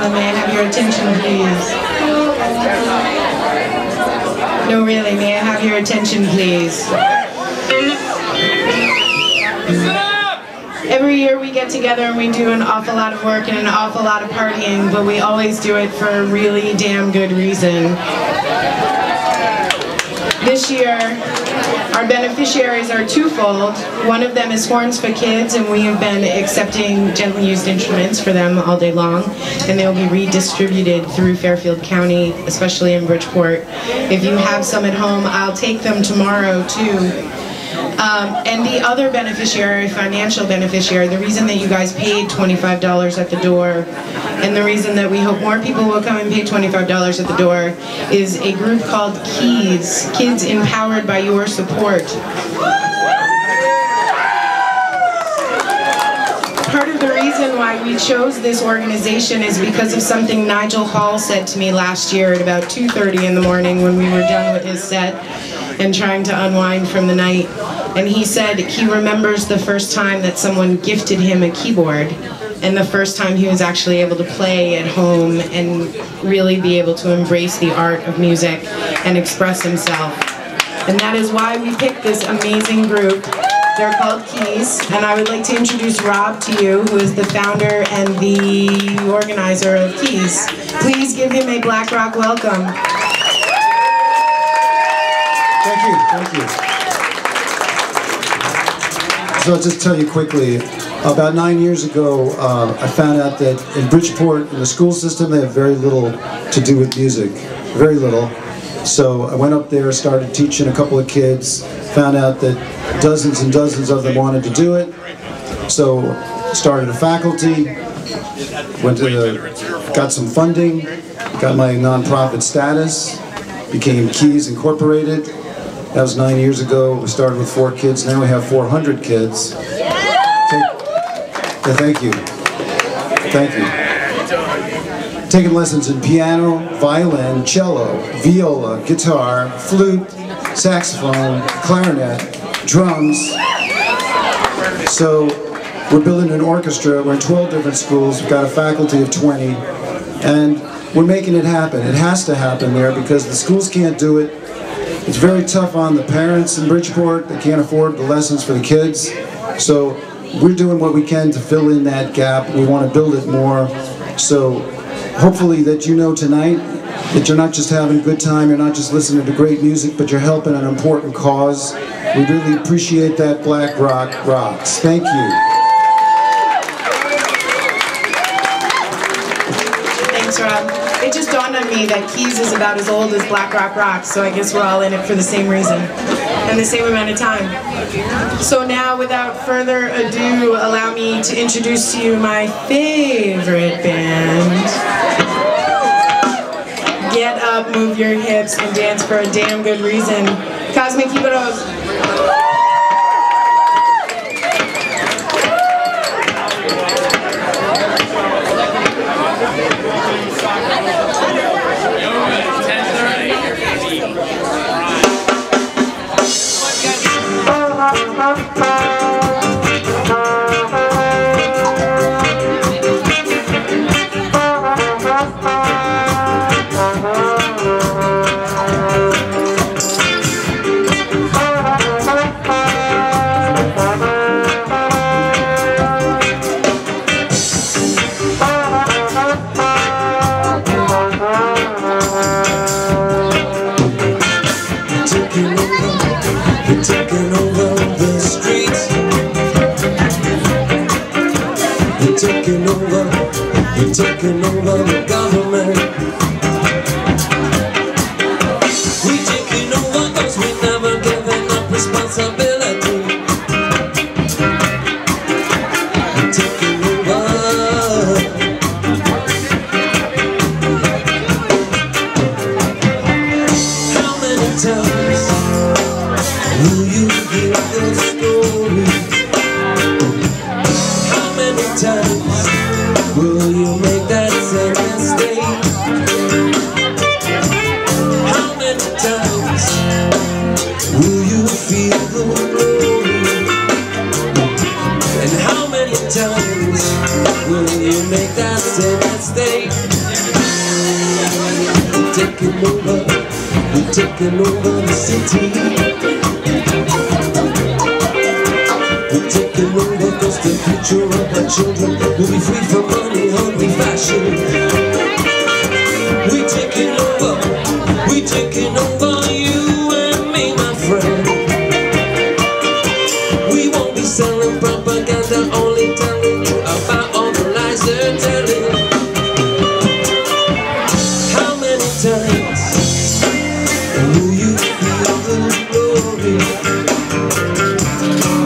gentlemen, may I have your attention, please? No, really, may I have your attention, please? Every year we get together and we do an awful lot of work and an awful lot of partying, but we always do it for a really damn good reason. This year, our beneficiaries are twofold. One of them is Horns for Kids, and we have been accepting gently used instruments for them all day long, and they'll be redistributed through Fairfield County, especially in Bridgeport. If you have some at home, I'll take them tomorrow too. And the other beneficiary, financial beneficiary, the reason that you guys paid $25 at the door, and the reason that we hope more people will come and pay $25 at the door, is a group called KEYS, Kids Empowered by Your Support. Part of the reason why we chose this organization is because of something Nigel Hall said to me last year at about 2:30 in the morning when we were done with his set and trying to unwind from the night. And he said he remembers the first time that someone gifted him a keyboard, and the first time he was actually able to play at home and really be able to embrace the art of music and express himself. And that is why we picked this amazing group. They're called KEYS, and I would like to introduce Rob to you, who is the founder and the organizer of KEYS. Please give him a Black Rock welcome. Thank you, thank you. So I'll just tell you quickly, about 9 years ago, I found out that in Bridgeport, in the school system, they have very little to do with music, very little. So I went up there, started teaching a couple of kids, found out that dozens and dozens of them wanted to do it. So started a faculty, got some funding, got my nonprofit status, became KEYS Incorporated. That was 9 years ago. We started with 4 kids. Now we have 400 kids. Thank you. Thank you. Taking lessons in piano, violin, cello, viola, guitar, flute, saxophone, clarinet, drums. So we're building an orchestra. We're in 12 different schools. We've got a faculty of 20. And we're making it happen. It has to happen there because the schools can't do it. It's very tough on the parents in Bridgeport. They can't afford the lessons for the kids. So we're doing what we can to fill in that gap. We want to build it more. So hopefully that you know tonight that you're not just having a good time, you're not just listening to great music, but you're helping an important cause. We really appreciate that. Black Rock rocks. Thank you. Thanks, Rob. It just dawned on me that KEYS is about as old as Black Rock rocks, so I guess we're all in it for the same reason and the same amount of time. So now, without further ado, allow me to introduce to you my favorite band. Get up, move your hips, and dance for a damn good reason. Cosmic Jibaros. Taking over the government. We taking over cause we never given up responsibility. We're taking over. How many times will you hear the story? How many times will you make that same mistake? How many times will you feel the glory? And how many times will you make that same mistake? taking over. We're taking over the city. We're taking over cause the future of our children will be free from money, hungry fashion. We're taking over. We're taking over you and me, my friend. We won't be selling propaganda, only telling you about all the lies they're telling. How many times will you feel the glory?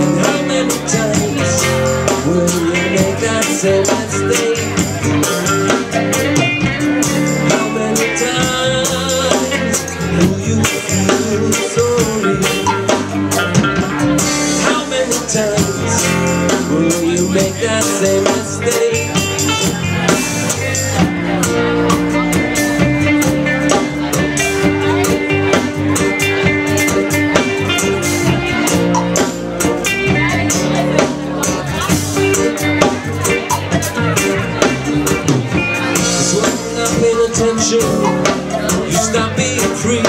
And how many times will you make that same mistake? How many times will you feel sorry? How many times will you make that same mistake? You stop being free.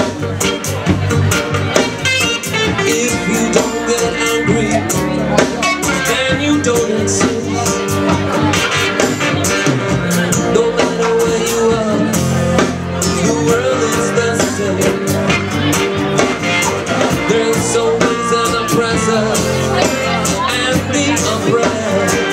If you don't get angry, then you don't exist. No matter where you are, the world is the same. There's always an oppressor and the oppressed.